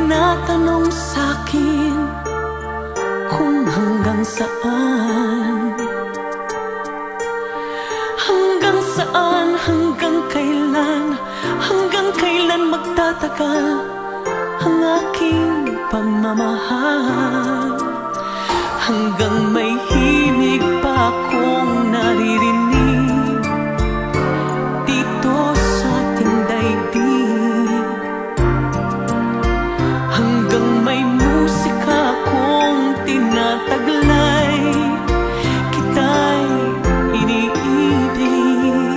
tinatanong sa'kin kung hanggang saan. Hanggang saan, hanggang kailan magtatagal ang aking pagmamahal. Hanggang may himig pa akong naririnig dito sa ating daigdig. Hanggang may musika akong tinataglay, kita'y iniibig.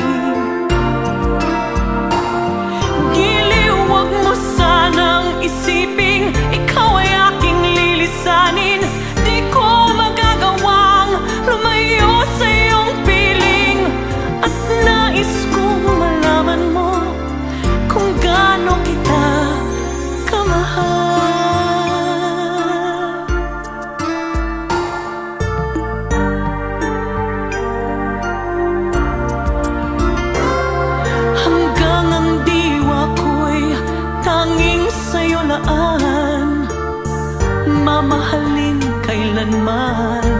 Giliw, wag mo sanang isiping ikaw ay aking lilisanin. Di ko magagawang lumayo sa iyong piling. At nais kong malaman mo kung gaano kita kamahal. Hanggang ang diwa ko'y tanging sa'yo laan, mamahalin kailanman.